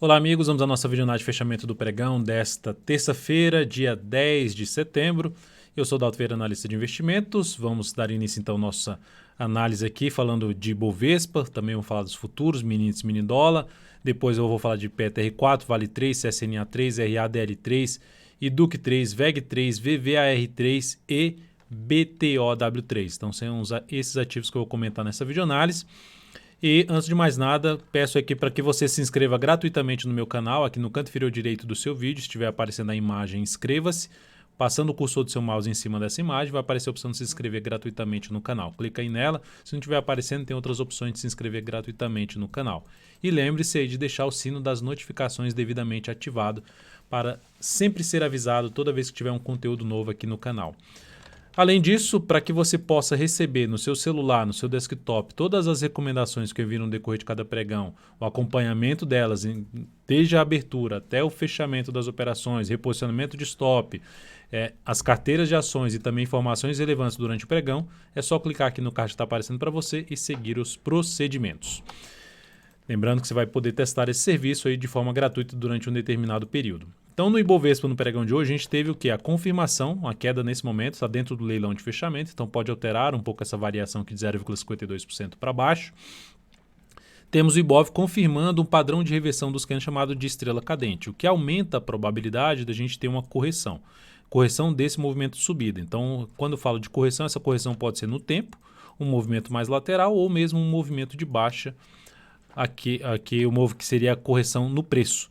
Olá amigos, vamos à nossa videonada de fechamento do pregão desta terça-feira, dia 10 de setembro. Eu sou o Dalto Vieira, analista de investimentos. Vamos dar início então à nossa análise aqui, falando de Bovespa, também vamos falar dos futuros, mini índice, mini dólar. Depois eu vou falar de PETR4, Vale 3, CSNA3, RADL3, IDUC3, VEG3, VVAR3 e BTOW3. Então são esses ativos que eu vou comentar nessa videoanálise. E antes de mais nada, peço aqui para que você se inscreva gratuitamente no meu canal, aqui no canto inferior direito do seu vídeo, se estiver aparecendo a imagem, inscreva-se. Passando o cursor do seu mouse em cima dessa imagem, vai aparecer a opção de se inscrever gratuitamente no canal. Clica aí nela, se não estiver aparecendo, tem outras opções de se inscrever gratuitamente no canal. E lembre-se aí de deixar o sino das notificações devidamente ativado para sempre ser avisado toda vez que tiver um conteúdo novo aqui no canal. Além disso, para que você possa receber no seu celular, no seu desktop, todas as recomendações que eu envio no decorrer de cada pregão, o acompanhamento delas, desde a abertura até o fechamento das operações, reposicionamento de stop, as carteiras de ações e também informações relevantes durante o pregão, é só clicar aqui no card que está aparecendo para você e seguir os procedimentos. Lembrando que você vai poder testar esse serviço aí de forma gratuita durante um determinado período. Então, no Ibovespa, no pregão de hoje, a gente teve o quê? A confirmação, a queda nesse momento, está dentro do leilão de fechamento, então pode alterar um pouco essa variação aqui de 0,52% para baixo. Temos o Ibov confirmando um padrão de reversão dos canais chamado de estrela cadente, o que aumenta a probabilidade da gente ter uma correção desse movimento de subida. Então, quando eu falo de correção, essa correção pode ser no tempo, um movimento mais lateral ou mesmo um movimento de baixa, aqui o que seria a correção no preço.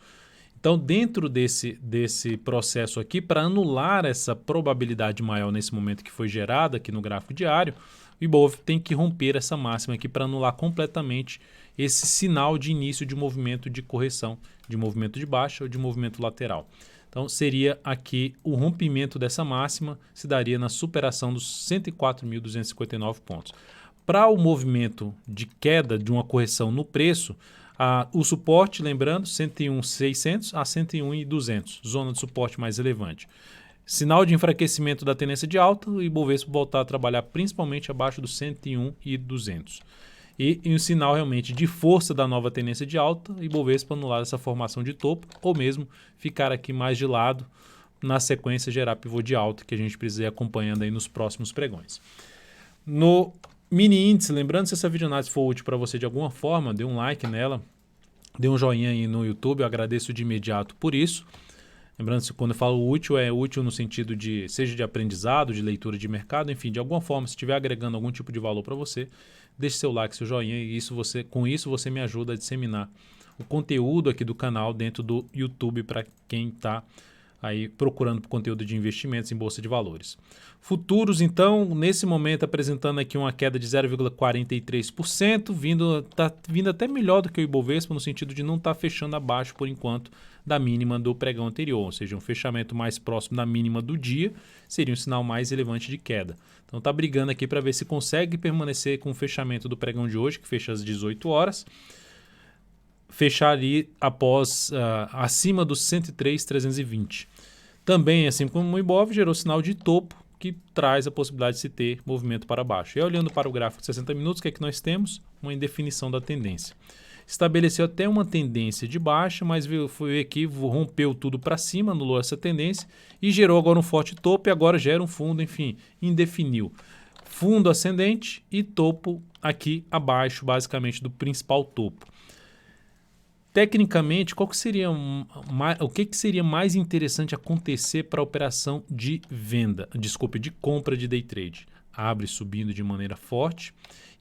Então, dentro desse processo aqui, para anular essa probabilidade maior nesse momento que foi gerada aqui no gráfico diário, o Ibov tem que romper essa máxima aqui para anular completamente esse sinal de início de movimento de correção, de movimento de baixa ou de movimento lateral. Então, seria aqui o rompimento dessa máxima, se daria na superação dos 104.259 pontos. Para o movimento de queda de uma correção no preço, o suporte, lembrando, 101.600 a 101.200, zona de suporte mais relevante. Sinal de enfraquecimento da tendência de alta, o Ibovespa voltar a trabalhar principalmente abaixo dos 101.200. E um sinal realmente de força da nova tendência de alta, o Ibovespa anular essa formação de topo, ou mesmo ficar aqui mais de lado, na sequência gerar pivô de alta, que a gente precisa ir acompanhando aí nos próximos pregões. No mini índice, lembrando, se essa videoanálise for útil para você de alguma forma, dê um like nela, dê um joinha aí no YouTube, eu agradeço de imediato por isso. Lembrando que quando eu falo útil, é útil no sentido de, seja de aprendizado, de leitura de mercado, enfim, de alguma forma, se estiver agregando algum tipo de valor para você, deixe seu like, seu joinha e com isso você me ajuda a disseminar o conteúdo aqui do canal dentro do YouTube para quem está aí procurando por conteúdo de investimentos em bolsa de valores. Futuros, então, nesse momento apresentando aqui uma queda de 0,43%, está vindo até melhor do que o Ibovespa, no sentido de não estar fechando abaixo por enquanto da mínima do pregão anterior, ou seja, um fechamento mais próximo da mínima do dia seria um sinal mais relevante de queda. Então está brigando aqui para ver se consegue permanecer com o fechamento do pregão de hoje, que fecha às 18 horas, fechar ali após acima dos 103.320. Também, assim como o Ibov, gerou sinal de topo que traz a possibilidade de se ter movimento para baixo. E olhando para o gráfico de 60 minutos, o que é que nós temos? Uma indefinição da tendência. Estabeleceu até uma tendência de baixa, mas foi aqui, rompeu tudo para cima, anulou essa tendência e gerou agora um forte topo e agora gera um fundo, enfim, indefiniu. Fundo ascendente e topo aqui abaixo, basicamente, do principal topo. Tecnicamente, o que seria mais interessante acontecer para a operação de compra de day trade? Abre subindo de maneira forte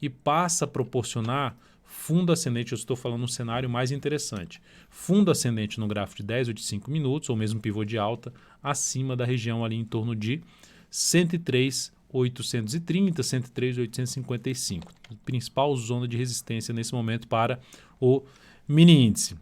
e passa a proporcionar fundo ascendente, eu estou falando um cenário mais interessante. Fundo ascendente no gráfico de 10 ou de 5 minutos, ou mesmo pivô de alta, acima da região ali em torno de 103.830, 103.855. Principal zona de resistência nesse momento para o mini índice.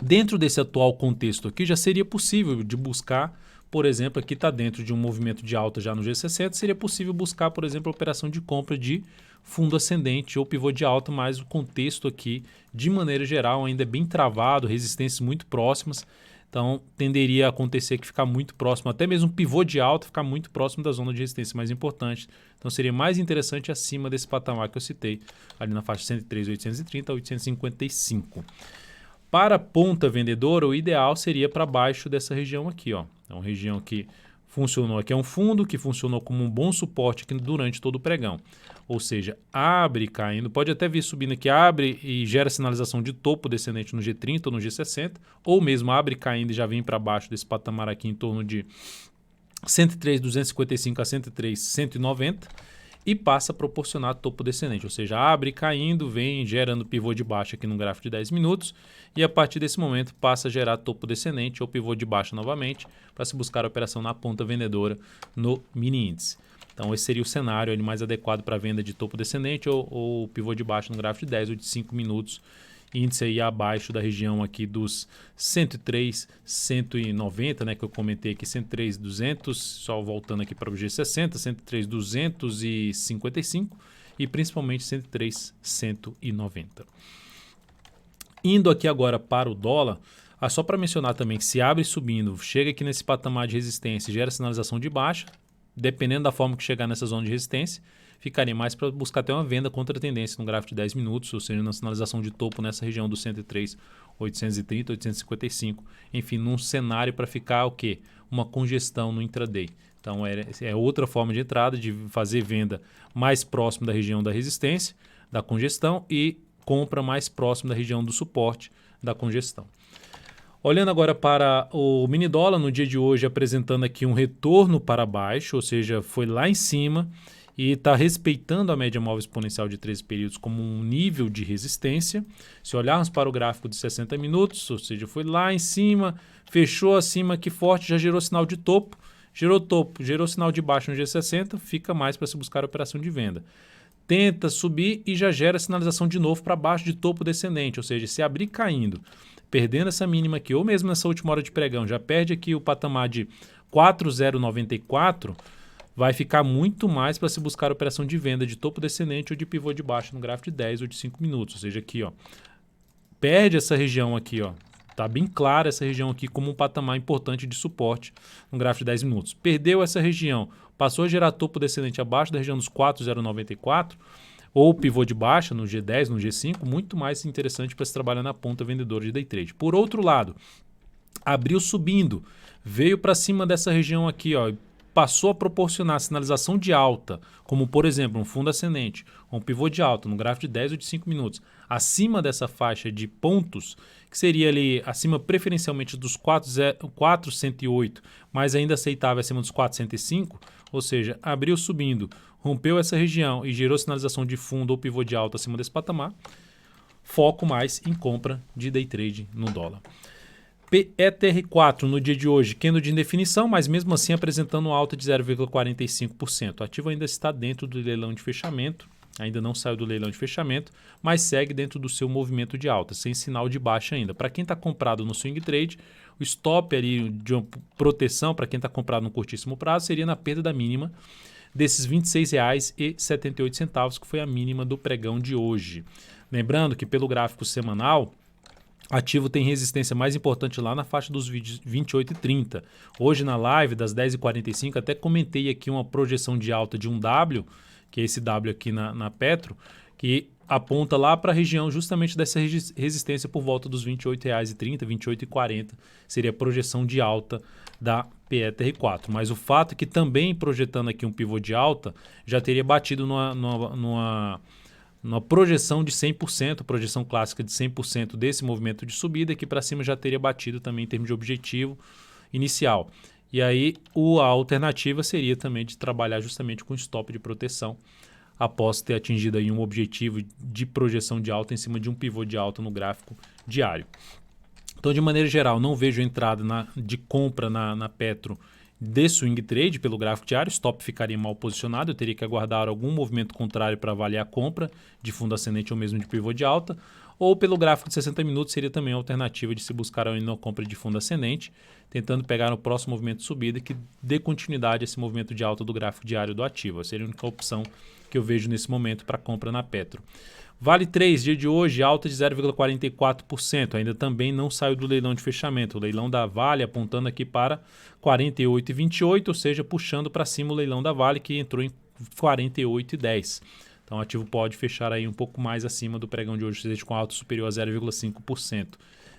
Dentro desse atual contexto aqui, já seria possível de buscar, por exemplo, aqui está dentro de um movimento de alta já no G60, seria possível buscar, por exemplo, a operação de compra de fundo ascendente ou pivô de alta, mas o contexto aqui, de maneira geral, ainda é bem travado, resistências muito próximas, então tenderia a acontecer que ficar muito próximo, até mesmo pivô de alta, ficar muito próximo da zona de resistência mais importante. Então seria mais interessante acima desse patamar que eu citei, ali na faixa 103.830 a 855. Para a ponta vendedora, o ideal seria para baixo dessa região aqui, ó. É uma região que funcionou aqui, é um fundo que funcionou como um bom suporte aqui durante todo o pregão. Ou seja, abre caindo, pode até vir subindo aqui, abre e gera sinalização de topo descendente no G30 ou no G60, ou mesmo abre caindo e já vem para baixo desse patamar aqui em torno de 103,255 a 103,190 e passa a proporcionar topo descendente, ou seja, abre caindo, vem gerando pivô de baixa aqui no gráfico de 10 minutos e a partir desse momento passa a gerar topo descendente ou pivô de baixa novamente para se buscar a operação na ponta vendedora no mini índice. Então esse seria o cenário mais adequado para venda de topo descendente ou pivô de baixa no gráfico de 10 ou de 5 minutos, índice aí abaixo da região aqui dos 103, 190, né, que eu comentei aqui, 103, 200, só voltando aqui para o G60, 103, 255 e principalmente 103, 190. Indo aqui agora para o dólar, só para mencionar também que se abre subindo, chega aqui nesse patamar de resistência e gera sinalização de baixa, dependendo da forma que chegar nessa zona de resistência, ficaria mais para buscar até uma venda contra a tendência no gráfico de 10 minutos, ou seja, na sinalização de topo nessa região do 103, 830, 855. Enfim, num cenário para ficar o quê? Uma congestão no intraday. Então, é outra forma de entrada, de fazer venda mais próximo da região da resistência, da congestão, e compra mais próximo da região do suporte, da congestão. Olhando agora para o mini dólar, no dia de hoje apresentando aqui um retorno para baixo, ou seja, foi lá em cima e está respeitando a média móvel exponencial de 13 períodos como um nível de resistência. Se olharmos para o gráfico de 60 minutos, ou seja, foi lá em cima, fechou acima aqui forte, já gerou sinal de topo, gerou sinal de baixo no G60, fica mais para se buscar a operação de venda. Tenta subir e já gera sinalização de novo para baixo de topo descendente, ou seja, se abrir caindo, perdendo essa mínima aqui, ou mesmo nessa última hora de pregão, já perde aqui o patamar de 4,094, vai ficar muito mais para se buscar a operação de venda de topo descendente ou de pivô de baixo no gráfico de 10 ou de 5 minutos. Ou seja, aqui, ó, perde essa região aqui, ó, tá bem clara essa região aqui como um patamar importante de suporte no gráfico de 10 minutos. Perdeu essa região, passou a gerar topo descendente abaixo da região dos 4,094, ou pivô de baixa no G10, no G5, muito mais interessante para se trabalhar na ponta vendedora de day trade. Por outro lado, abriu subindo, veio para cima dessa região aqui, ó, passou a proporcionar sinalização de alta, como por exemplo um fundo ascendente, um pivô de alta no gráfico de 10 ou de 5 minutos, acima dessa faixa de pontos, que seria ali acima preferencialmente dos 408, mas ainda aceitável acima dos 405, ou seja, abriu subindo, rompeu essa região e gerou sinalização de fundo ou pivô de alta acima desse patamar, foco mais em compra de day trade no dólar. PETR4 no dia de hoje, candle de indefinição, mas mesmo assim apresentando um alta de 0,45%. O ativo ainda está dentro do leilão de fechamento, ainda não saiu do leilão de fechamento, mas segue dentro do seu movimento de alta, sem sinal de baixa ainda. Para quem está comprado no swing trade, o stop ali de uma proteção para quem está comprado no curtíssimo prazo seria na perda da mínima desses R$ 26,78, que foi a mínima do pregão de hoje. Lembrando que pelo gráfico semanal, ativo tem resistência mais importante lá na faixa dos 28,30. Hoje na live das 10h45 até comentei aqui uma projeção de alta de um W, que é esse W aqui na Petro, que aponta lá para a região justamente dessa resistência por volta dos R$ 28,30, R$ 28,40. Seria a projeção de alta da PETR4. Mas o fato é que também projetando aqui um pivô de alta, já teria batido numa projeção de 100%, projeção clássica de 100% desse movimento de subida, que para cima já teria batido também em termos de objetivo inicial. E aí a alternativa seria também de trabalhar justamente com stop de proteção, após ter atingido aí um objetivo de projeção de alta em cima de um pivô de alta no gráfico diário. Então, de maneira geral, não vejo entrada de compra na Petro de swing trade pelo gráfico diário, stop ficaria mal posicionado, eu teria que aguardar algum movimento contrário para avaliar a compra de fundo ascendente ou mesmo de pivô de alta, ou pelo gráfico de 60 minutos seria também a alternativa de se buscar ainda uma compra de fundo ascendente, tentando pegar no próximo movimento de subida que dê continuidade a esse movimento de alta do gráfico diário do ativo. Seria a única opção que eu vejo nesse momento para compra na Petro. Vale 3, dia de hoje, alta de 0,44%. Ainda também não saiu do leilão de fechamento. O leilão da Vale apontando aqui para 48,28, ou seja, puxando para cima o leilão da Vale, que entrou em 48,10. Então o ativo pode fechar aí um pouco mais acima do pregão de hoje, ou seja, com alta superior a 0,5%.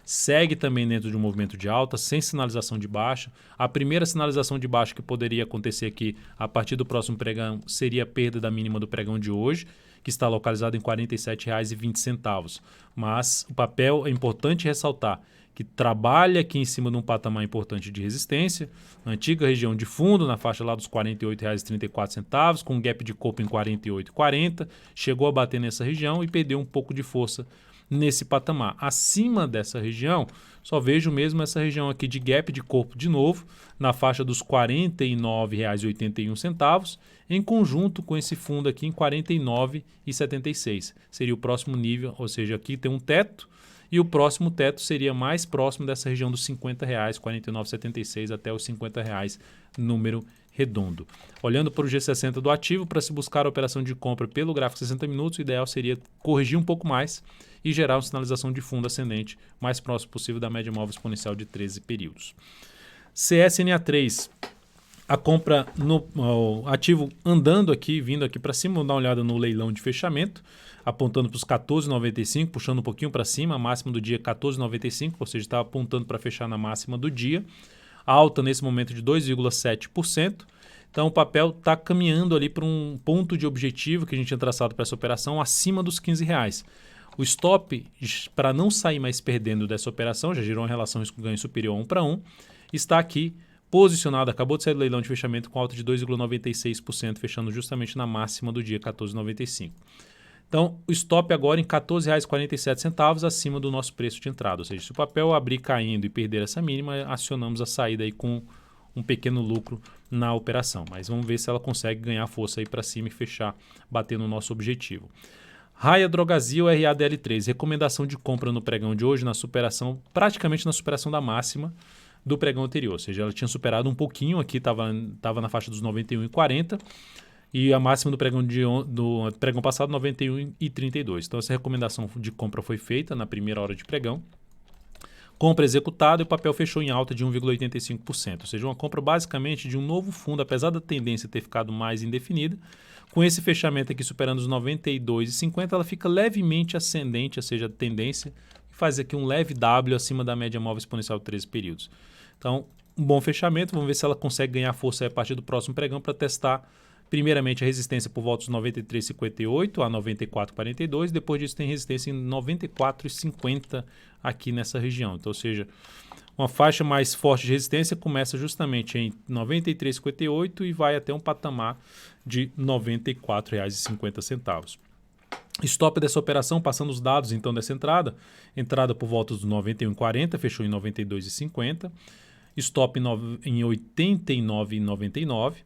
segue também dentro de um movimento de alta, sem sinalização de baixa. A primeira sinalização de baixa que poderia acontecer aqui a partir do próximo pregão seria a perda da mínima do pregão de hoje, que está localizado em R$ 47,20. Mas o papel é importante ressaltar que trabalha aqui em cima de um patamar importante de resistência, antiga região de fundo, na faixa lá dos R$ 48,34, com um gap de corpo em R$ 48,40, chegou a bater nessa região e perdeu um pouco de força nesse patamar. Acima dessa região, só vejo mesmo essa região aqui de gap de corpo de novo, na faixa dos R$ 49,81, em conjunto com esse fundo aqui em R$ 49,76. Seria o próximo nível, ou seja, aqui tem um teto, e o próximo teto seria mais próximo dessa região dos R$ 50,00, R$ 49,76 até os R$ 50,00, número redondo. Olhando para o G60 do ativo, para se buscar a operação de compra pelo gráfico 60 minutos, o ideal seria corrigir um pouco mais e gerar uma sinalização de fundo ascendente mais próximo possível da média móvel exponencial de 13 períodos. CSNA3, a compra no ativo andando aqui, vindo aqui para cima, vamos dar uma olhada no leilão de fechamento, apontando para os 14,95, puxando um pouquinho para cima, a máxima do dia 14,95, ou seja, está apontando para fechar na máxima do dia, alta nesse momento de 2,7%. Então o papel está caminhando ali para um ponto de objetivo que a gente tinha traçado para essa operação acima dos R$ 15,00. O stop, para não sair mais perdendo dessa operação, já gerou uma relação risco-ganho superior a 1:1, está aqui posicionado, acabou de sair do leilão de fechamento com alta de 2,96%, fechando justamente na máxima do dia 14,95. Então, o stop agora em R$ 14,47 acima do nosso preço de entrada. Ou seja, se o papel abrir caindo e perder essa mínima, acionamos a saída aí com um pequeno lucro na operação. Mas vamos ver se ela consegue ganhar força aí para cima e fechar, batendo o nosso objetivo. Raia Drogasil RADL3, recomendação de compra no pregão de hoje, praticamente na superação da máxima do pregão anterior. Ou seja, ela tinha superado um pouquinho aqui, estava na faixa dos 91,40. E a máxima do pregão passado, 91,32. Então, essa recomendação de compra foi feita na primeira hora de pregão. Compra executada e o papel fechou em alta de 1,85%. Ou seja, uma compra basicamente de um novo fundo, apesar da tendência ter ficado mais indefinida. Com esse fechamento aqui superando os 92,50, ela fica levemente ascendente, ou seja, a tendência, e faz aqui um leve W acima da média móvel exponencial de 13 períodos. Então, um bom fechamento. Vamos ver se ela consegue ganhar força a partir do próximo pregão para testar primeiramente a resistência por volta dos 93,58 a 94,42. Depois disso tem resistência em 94,50 aqui nessa região. Então, ou seja, uma faixa mais forte de resistência começa justamente em 93,58 e vai até um patamar de R$ 94,50. Stop dessa operação, passando os dados então dessa entrada por volta dos 91,40, fechou em 92,50. Stop em 89,99.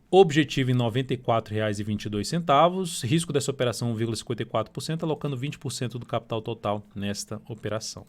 Objetivo em R$ 94,22, risco dessa operação 1,54%, alocando 20% do capital total nesta operação.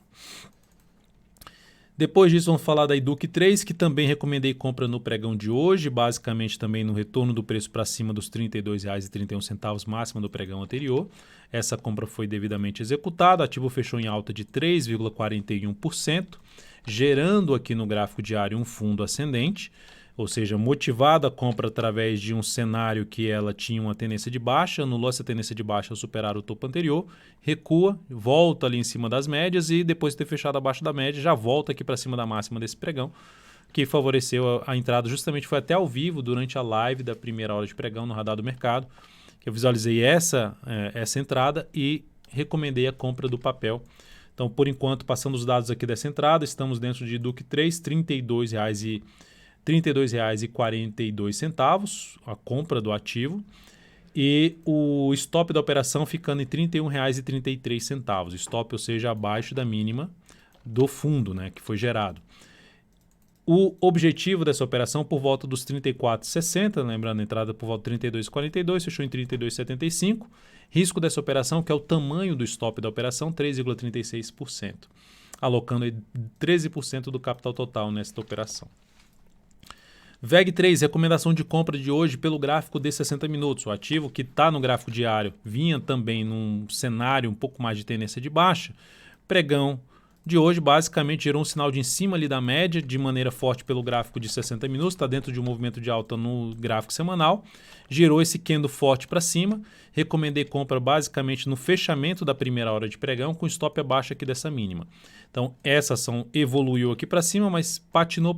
Depois disso vamos falar da Educ 3, que também recomendei compra no pregão de hoje, basicamente também no retorno do preço para cima dos R$ 32,31, máxima do pregão anterior. Essa compra foi devidamente executada, o ativo fechou em alta de 3,41%, gerando aqui no gráfico diário um fundo ascendente. Ou seja, motivada a compra através de um cenário que ela tinha uma tendência de baixa, anulou essa tendência de baixa ao superar o topo anterior, recua, volta ali em cima das médias e depois de ter fechado abaixo da média, já volta aqui para cima da máxima desse pregão, que favoreceu a entrada, justamente foi até ao vivo durante a live da primeira hora de pregão no Radar do Mercado, que eu visualizei essa entrada e recomendei a compra do papel. Então, por enquanto, passando os dados aqui dessa entrada, estamos dentro de Educ 3, R$ 32,42 a compra do ativo e o stop da operação ficando em R$ 31,33. Stop, ou seja, abaixo da mínima do fundo, né, que foi gerado. O objetivo dessa operação por volta dos 34,60, lembrando a entrada por volta de 32,42, fechou em 32,75. Risco dessa operação, que é o tamanho do stop da operação, 3,36%, alocando aí 13% do capital total nesta operação. VEG3, recomendação de compra de hoje pelo gráfico de 60 minutos. O ativo que está no gráfico diário vinha também num cenário um pouco mais de tendência de baixa. Pregão de hoje basicamente gerou um sinal de em cima ali da média, de maneira forte pelo gráfico de 60 minutos, está dentro de um movimento de alta no gráfico semanal, gerou esse candle forte para cima, recomendei compra basicamente no fechamento da primeira hora de pregão, com stop abaixo aqui dessa mínima. Então essa ação evoluiu aqui para cima, mas patinou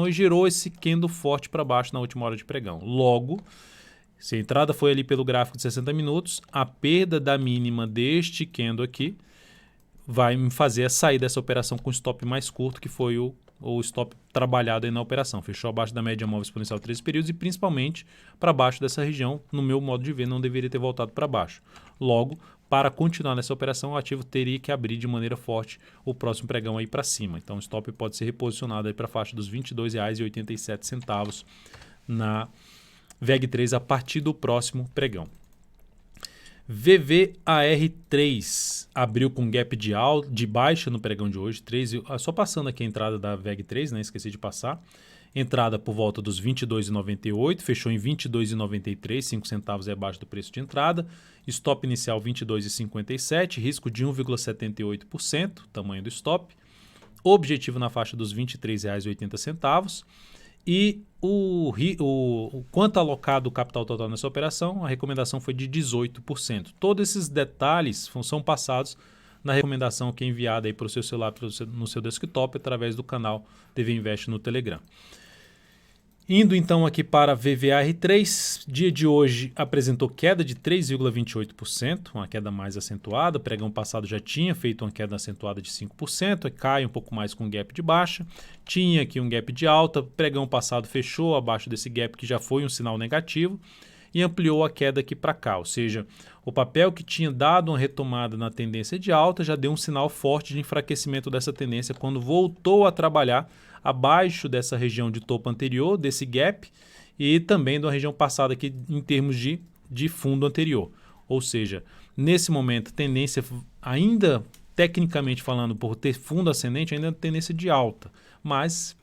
e gerou esse candle forte para baixo na última hora de pregão. Logo, se a entrada foi ali pelo gráfico de 60 minutos, a perda da mínima deste candle aqui vai me fazer sair dessa operação com stop mais curto, que foi o stop trabalhado aí na operação. Fechou abaixo da média móvel exponencial 13 períodos e principalmente para baixo dessa região, no meu modo de ver, não deveria ter voltado para baixo. Logo, para continuar nessa operação, o ativo teria que abrir de maneira forte o próximo pregão aí para cima. Então o stop pode ser reposicionado aí para a faixa dos R$ 22,87 na VEG3 a partir do próximo pregão. VVAR3 abriu com gap de baixa no pregão de hoje. Só passando aqui a entrada da VEG3, né? Esqueci de passar. Entrada por volta dos 22,98, fechou em 22,93, 5 centavos é abaixo do preço de entrada. Stop inicial 22,57, risco de 1,78%, tamanho do stop. Objetivo na faixa dos R$ 23,80. E o quanto alocado o capital total nessa operação, a recomendação foi de 18%. Todos esses detalhes são passados na recomendação que é enviada aí para o seu celular, no seu desktop, através do canal TV Invest no Telegram. Indo então aqui para VVAR3, dia de hoje apresentou queda de 3,28%, uma queda mais acentuada. O pregão passado já tinha feito uma queda acentuada de 5%, cai um pouco mais com gap de baixa. Tinha aqui um gap de alta, o pregão passado fechou abaixo desse gap que já foi um sinal negativo e ampliou a queda aqui para cá, ou seja, o papel que tinha dado uma retomada na tendência de alta já deu um sinal forte de enfraquecimento dessa tendência quando voltou a trabalhar abaixo dessa região de topo anterior, desse gap, e também da região passada aqui em termos de fundo anterior. Ou seja, nesse momento, tendência ainda, tecnicamente falando, por ter fundo ascendente, ainda é tendência de alta, mas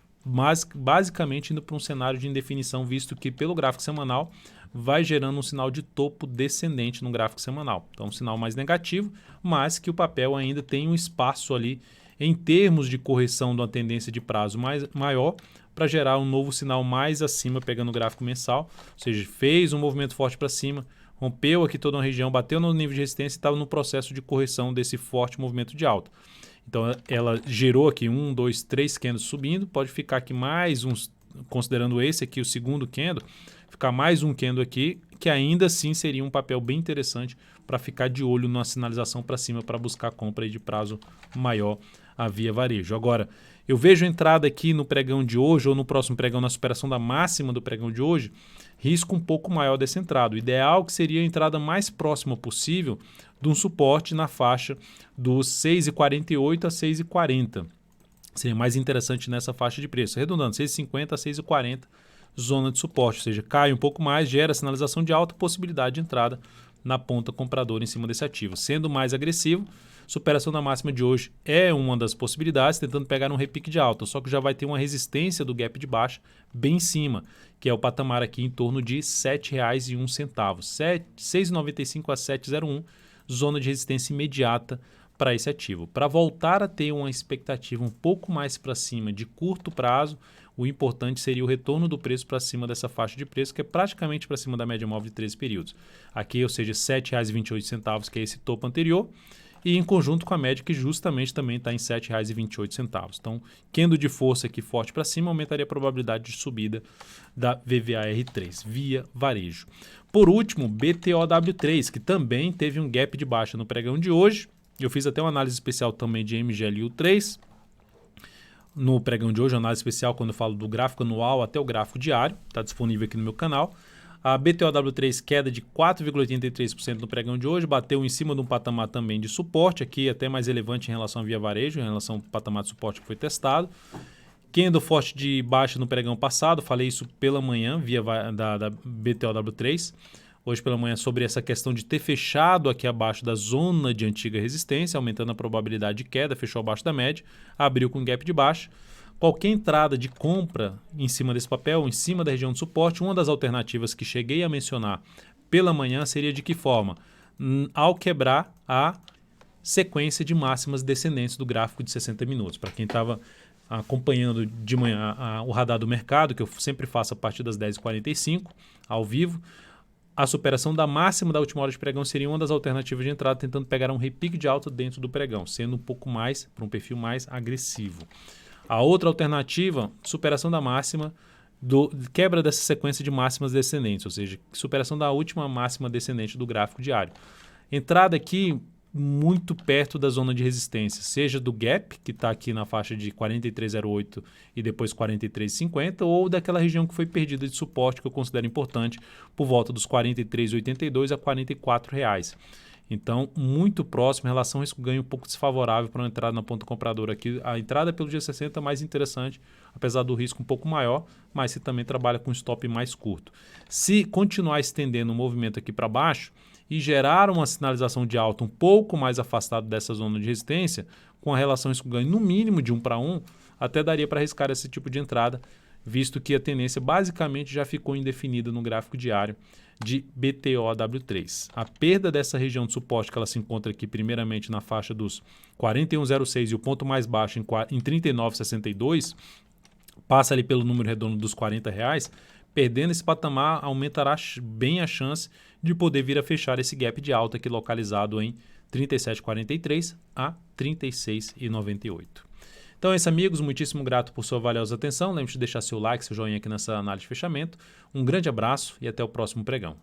basicamente indo para um cenário de indefinição, visto que pelo gráfico semanal vai gerando um sinal de topo descendente no gráfico semanal. Então, um sinal mais negativo, mas que o papel ainda tem um espaço ali em termos de correção de uma tendência de prazo maior para gerar um novo sinal mais acima, pegando o gráfico mensal, ou seja, fez um movimento forte para cima, rompeu aqui toda uma região, bateu no nível de resistência e estava no processo de correção desse forte movimento de alta. Então ela gerou aqui 1, 2, 3 candles subindo, pode ficar aqui mais uns, considerando esse aqui o segundo candle, ficar mais um candle aqui, que ainda assim seria um papel bem interessante para ficar de olho na sinalização para cima, para buscar compra aí de prazo maior a via varejo. Agora, eu vejo a entrada aqui no pregão de hoje ou no próximo pregão na superação da máxima do pregão de hoje, risco um pouco maior dessa entrada. O ideal que seria a entrada mais próxima possível de um suporte na faixa dos 6,48 a 6,40. Seria mais interessante nessa faixa de preço. Arredondando, 6,50 a 6,40, zona de suporte. Ou seja, cai um pouco mais, gera sinalização de alta, possibilidade de entrada na ponta compradora em cima desse ativo. Sendo mais agressivo, superação da máxima de hoje é uma das possibilidades, tentando pegar um repique de alta, só que já vai ter uma resistência do gap de baixa bem em cima, que é o patamar aqui em torno de R$ 7,01, 6,95 a 7,01, zona de resistência imediata para esse ativo. Para voltar a ter uma expectativa um pouco mais para cima de curto prazo, o importante seria o retorno do preço para cima dessa faixa de preço, que é praticamente para cima da média móvel de 13 períodos. Aqui, ou seja, R$ 7,28, que é esse topo anterior, e em conjunto com a média que justamente também está em R$ 7,28. Então, candle de força aqui forte para cima aumentaria a probabilidade de subida da VVAR3, via varejo. Por último, BTOW3, que também teve um gap de baixa no pregão de hoje. Eu fiz até uma análise especial também de MGLU3 no pregão de hoje, análise especial quando eu falo do gráfico anual até o gráfico diário, está disponível aqui no meu canal. A BTOW3 queda de 4,83% no pregão de hoje, bateu em cima de um patamar também de suporte, aqui até mais relevante em relação à via varejo, em relação ao patamar de suporte que foi testado. Candle forte de baixa no pregão passado, falei isso pela manhã, da BTOW3. Hoje pela manhã sobre essa questão de ter fechado aqui abaixo da zona de antiga resistência, aumentando a probabilidade de queda, fechou abaixo da média, abriu com gap de baixa. Qualquer entrada de compra em cima desse papel, em cima da região de suporte, uma das alternativas que cheguei a mencionar pela manhã seria de que forma? Ao quebrar a sequência de máximas descendentes do gráfico de 60 minutos. Para quem estava acompanhando de manhã o radar do mercado, que eu sempre faço a partir das 10h45, ao vivo, a superação da máxima da última hora de pregão seria uma das alternativas de entrada, tentando pegar um repique de alta dentro do pregão, sendo um pouco mais, para um perfil mais agressivo. A outra alternativa, superação da máxima, quebra dessa sequência de máximas descendentes, ou seja, superação da última máxima descendente do gráfico diário. Entrada aqui muito perto da zona de resistência, seja do gap, que está aqui na faixa de 43,08 e depois 43,50, ou daquela região que foi perdida de suporte, que eu considero importante, por volta dos 43,82 a R$ 44. Então, muito próximo, relação risco-ganho um pouco desfavorável para uma entrada na ponta compradora aqui. A entrada pelo dia 60 é mais interessante, apesar do risco um pouco maior, mas se também trabalha com stop mais curto. Se continuar estendendo o movimento aqui para baixo e gerar uma sinalização de alta um pouco mais afastado dessa zona de resistência, com a relação risco-ganho no mínimo de 1 para 1, até daria para arriscar esse tipo de entrada, visto que a tendência basicamente já ficou indefinida no gráfico diário de BTOW3. A perda dessa região de suporte, que ela se encontra aqui primeiramente na faixa dos 41,06 e o ponto mais baixo em 39,62, passa ali pelo número redondo dos R$ 40, perdendo esse patamar aumentará bem a chance de poder vir a fechar esse gap de alta aqui localizado em 37,43 a 36,98. Então é isso, amigos. Muitíssimo grato por sua valiosa atenção. Lembre-se de deixar seu like, seu joinha aqui nessa análise de fechamento. Um grande abraço e até o próximo pregão.